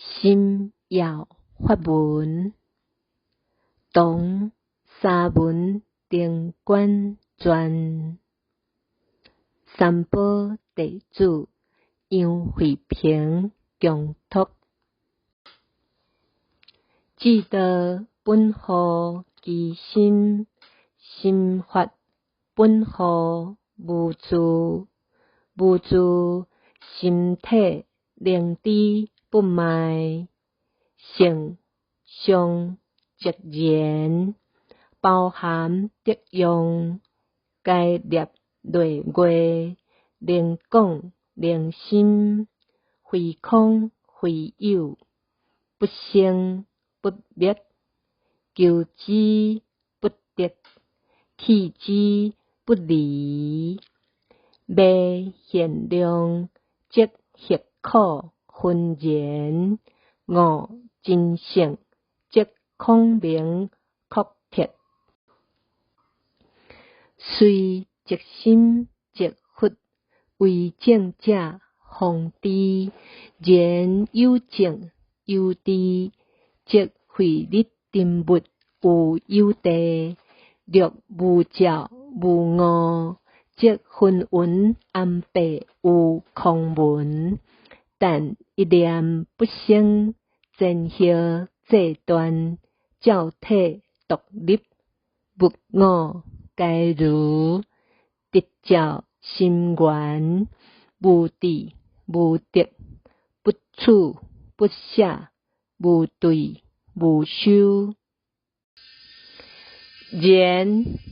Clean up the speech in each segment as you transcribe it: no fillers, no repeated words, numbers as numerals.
心要法文，同沙文定观传。三宝弟子杨惠平共读。至道本乎其心，心法本乎无助，无助心体灵知不卖，性相即然，包含德用，该列类月，能讲能心，非空非有，不生不灭，求之不得，弃之不离。未现量，即迄可浑然；悟真性，即空明确彻。虽即心即佛，为证者方知。然有证有知，即非立定物有有地。若无照无悟，即昏云暗白有空文。但一念不生，真效这断，教体独立，物我皆如。直照心源，无智无得，不处不舍，无对无修。然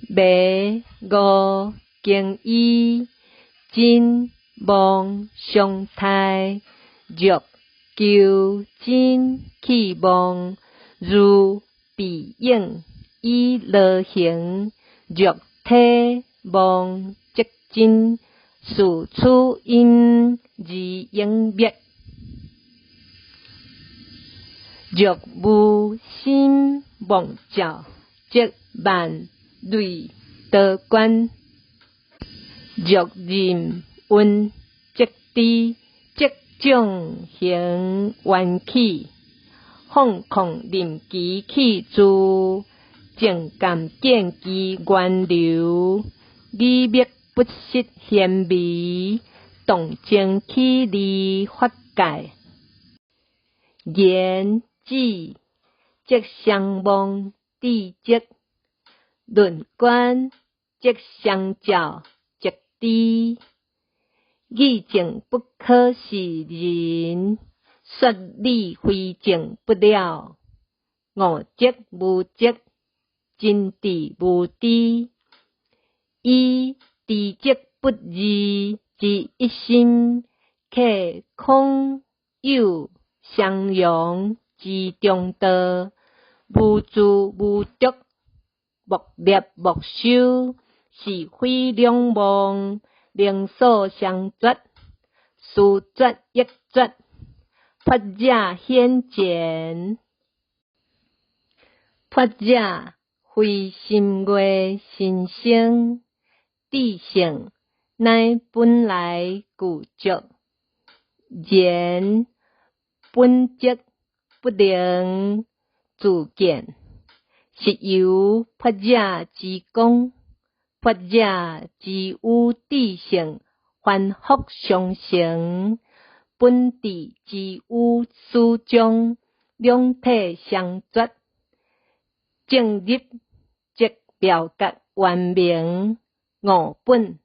迷悟经医，真妄相态。若求真去妄，如彼影以罗形。若体妄即真，是此因而应灭。若无心妄照，即万类道观。若任运即知，即种行缘起。放空任其去住，正感见其源流。语灭不失显微，动静起离法界。言止即相望知即，论观即相照即知。义正不可是人，说理非正不了。悟即无即，真谛无知。以知即不二，即一心，客空有相容之中道。无住无得，莫念莫修，是非两忘，能所相绝。殊绝亦绝，法者显见。法者非心外心生，智性乃本来具足。然本质不能自见，是由法者之讲。法者之有智性，反复相成。本智之有思将，两体相绝。正入即了觉圆明，悟本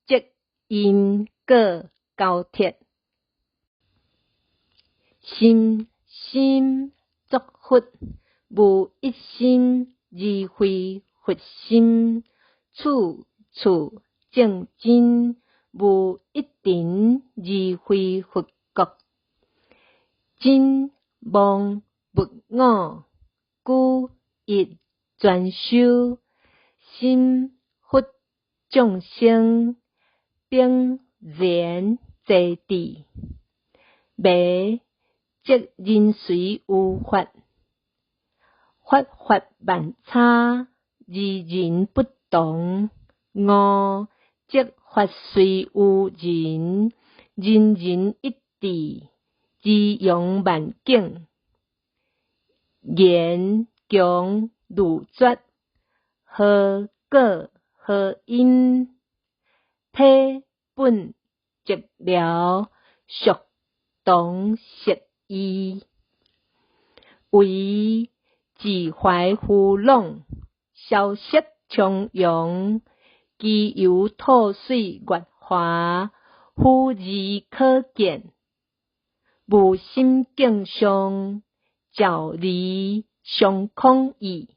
即因果交贴。心作佛，无一心而非佛心。处处正真，无一定而非佛国。真妄不我，故一专修。心佛众生，并然济智。迷即人随有法，法法万差，而人不同。悟即法随有人，人人一致。滋阳万境，言强如绝，好果好因，体本寂寥，属同适意，为自怀浮朗，消息充扬，其由吐水月华，夫而可见，无心境上，照离相空意。